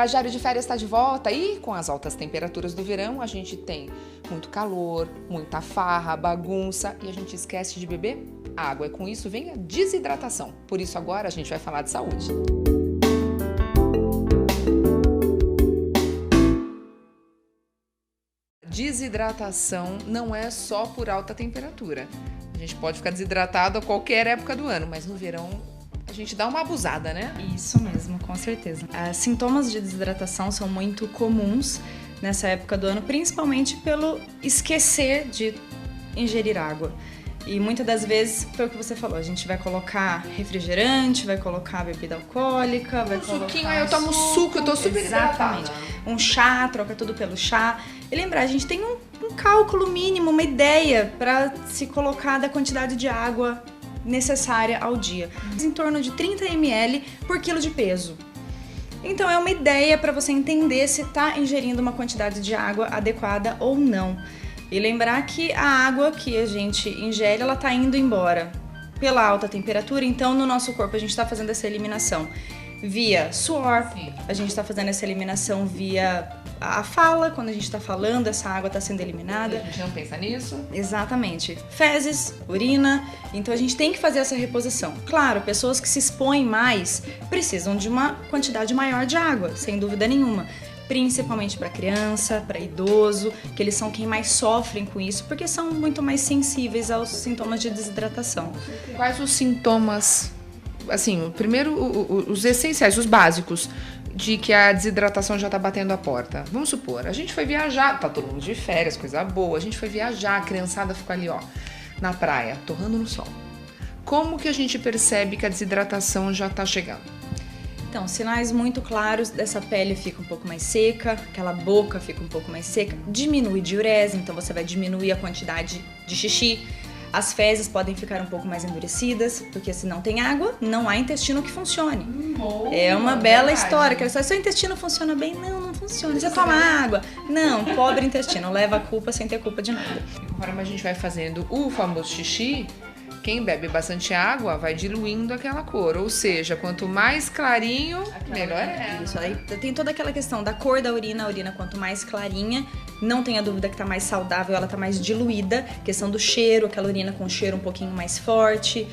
Mas Diário de Férias está de volta e com as altas temperaturas do verão a gente tem muito calor, muita farra, bagunça e a gente esquece de beber água. E com isso vem a desidratação. Por isso agora a gente vai falar de saúde. Desidratação não é só por alta temperatura. A gente pode ficar desidratado a qualquer época do ano, mas no verão a gente dá uma abusada, né? Isso mesmo, com certeza. Sintomas de desidratação são muito comuns nessa época do ano, principalmente pelo esquecer de ingerir água. E muitas das vezes, foi o que você falou, a gente vai colocar refrigerante, vai colocar bebida alcoólica, vai colocar suquinho, aí eu tomo suco, eu tô super hidratada. Um chá, troca tudo pelo chá. E lembrar, a gente tem um cálculo mínimo, uma ideia para se colocar da quantidade de água necessária ao dia. Em torno de 30 ml por quilo de peso. Então é uma ideia para você entender se está ingerindo uma quantidade de água adequada ou não. E lembrar que a água que a gente ingere, ela está indo embora pela alta temperatura, então no nosso corpo a gente está fazendo essa eliminação via suor, a gente está fazendo essa eliminação via a fala, quando a gente está falando, essa água está sendo eliminada. A gente não pensa nisso? Exatamente. Fezes, urina, então a gente tem que fazer essa reposição. Claro, pessoas que se expõem mais precisam de uma quantidade maior de água, sem dúvida nenhuma. Principalmente para criança, para idoso, que eles são quem mais sofrem com isso, porque são muito mais sensíveis aos sintomas de desidratação. Quais os sintomas, assim, primeiro os essenciais, os básicos, de que a desidratação já tá batendo a porta? Vamos supor, a gente foi viajar, tá todo mundo de férias, coisa boa, a gente foi viajar, a criançada ficou ali, ó, na praia, torrando no sol. Como que a gente percebe que a desidratação já tá chegando? Então, sinais muito claros dessa pele fica um pouco mais seca, aquela boca fica um pouco mais seca, diminui diurese, então você vai diminuir a quantidade de xixi. As fezes podem ficar um pouco mais endurecidas, porque se não tem água, não há intestino que funcione. É uma bela história, que seu intestino funciona bem? Não funciona. Você toma água? Não, pobre intestino, leva a culpa sem ter culpa de nada. Conforme a gente vai fazendo o famoso xixi, quem bebe bastante água vai diluindo aquela cor, ou seja, quanto mais clarinho, melhor é. Isso, aí tem toda aquela questão da cor da urina, a urina quanto mais clarinha, não tenha dúvida que tá mais saudável, ela tá mais diluída, questão do cheiro, aquela urina com cheiro um pouquinho mais forte,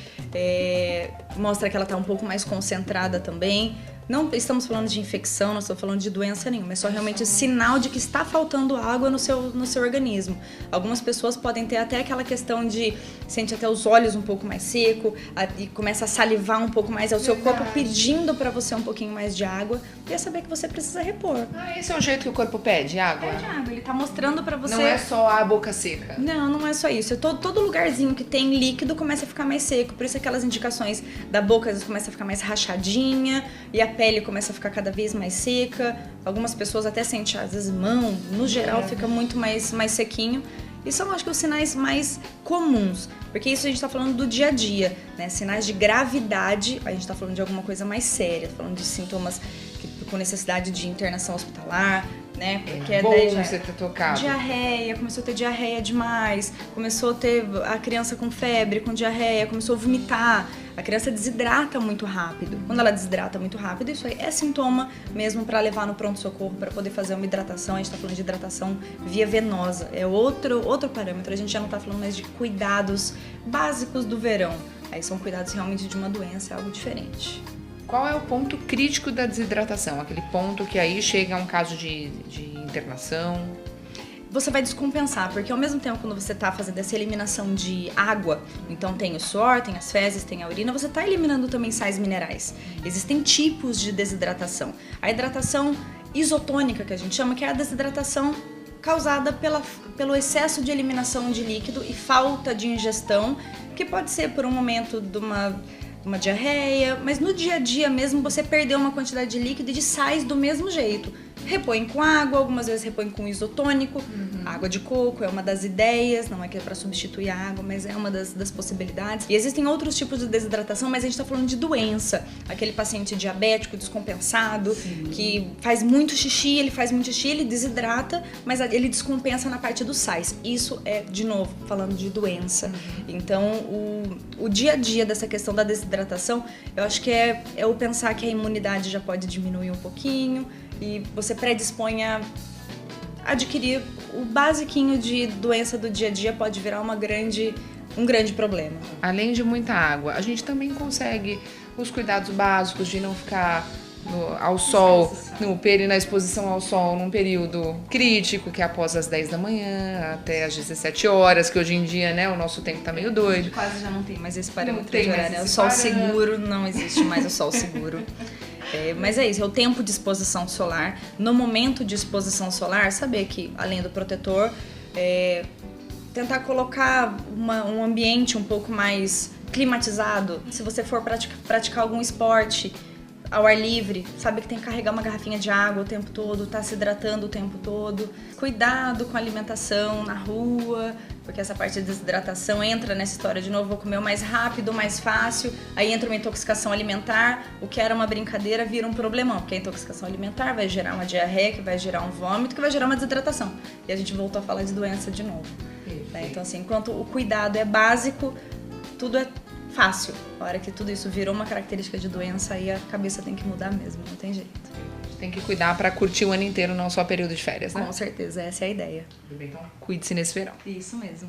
mostra que ela tá um pouco mais concentrada também. Não estamos falando de infecção, não estamos falando de doença nenhuma, é só realmente sinal de que está faltando água no seu organismo. Algumas pessoas podem ter até aquela questão de sente até os olhos um pouco mais seco e começa a salivar um pouco mais, é o seu corpo pedindo para você um pouquinho mais de água e é saber que você precisa repor. Esse é o jeito que o corpo pede água? Pede água, ele tá mostrando para você. Não é só a boca seca? Não é só isso. Todo lugarzinho que tem líquido começa a ficar mais seco, por isso aquelas indicações da boca às vezes começa a ficar mais rachadinha e a pele começa a ficar cada vez mais seca. Algumas pessoas até sentem, às vezes, mão, no geral, fica muito mais sequinho. E são, acho que, os sinais mais comuns, porque isso a gente tá falando do dia a dia, né? Sinais de gravidade, a gente tá falando de alguma coisa mais séria, falando de sintomas com necessidade de internação hospitalar, né? Porque é bom você ter tocado. Diarreia, começou a ter diarreia demais, começou a ter a criança com febre, com diarreia, começou a vomitar. A criança desidrata muito rápido. Quando ela desidrata muito rápido, isso aí é sintoma mesmo para levar no pronto-socorro para poder fazer uma hidratação. A gente está falando de hidratação via venosa. É outro parâmetro. A gente já não está falando mais de cuidados básicos do verão. Aí são cuidados realmente de uma doença, é algo diferente. Qual é o ponto crítico da desidratação? Aquele ponto que aí chega a um caso de internação? Você vai descompensar, porque ao mesmo tempo quando você está fazendo essa eliminação de água, então tem o suor, tem as fezes, tem a urina, você está eliminando também sais minerais. Existem tipos de desidratação. A hidratação isotônica, que a gente chama, que é a desidratação causada pelo excesso de eliminação de líquido e falta de ingestão, que pode ser por um momento de uma diarreia, mas no dia a dia mesmo você perdeu uma quantidade de líquido e de sais do mesmo jeito. Repõe com água, algumas vezes repõe com isotônico, água de coco é uma das ideias, não é que é para substituir a água, mas é uma das possibilidades. E existem outros tipos de desidratação, mas a gente está falando de doença. Aquele paciente diabético descompensado, que faz muito xixi, ele desidrata, mas ele descompensa na parte dos sais. Isso é, de novo, falando de doença. Então, o dia a dia dessa questão da desidratação, eu acho que é o pensar que a imunidade já pode diminuir um pouquinho, e você predispõe a adquirir o basiquinho de doença do dia a dia, pode virar um grande problema. Além de muita água, a gente também consegue os cuidados básicos de não ficar ao sol, na exposição ao sol num período crítico, que é após as 10 da manhã até as 17 horas, que hoje em dia, né, o nosso tempo tá meio doido. Quase já não tem mais esse parâmetro de horário. O sol seguro, não existe mais o sol seguro. Mas é isso, é o tempo de exposição solar. No momento de exposição solar, saber que, além do protetor, tentar colocar um ambiente um pouco mais climatizado. Se você for praticar algum esporte ao ar livre, sabe que tem que carregar uma garrafinha de água o tempo todo, tá se hidratando o tempo todo. Cuidado com a alimentação na rua, porque essa parte de desidratação entra nessa história de novo, vou comer o mais rápido, o mais fácil, aí entra uma intoxicação alimentar, o que era uma brincadeira vira um problemão, porque a intoxicação alimentar vai gerar uma diarreia, que vai gerar um vômito, que vai gerar uma desidratação. E a gente voltou a falar de doença de novo. Então assim, enquanto o cuidado é básico, tudo é fácil. A hora que tudo isso virou uma característica de doença, aí a cabeça tem que mudar mesmo, não tem jeito. Tem que cuidar para curtir o ano inteiro, não só período de férias, né? Com certeza, essa é a ideia. Então, cuide-se nesse verão. Isso mesmo.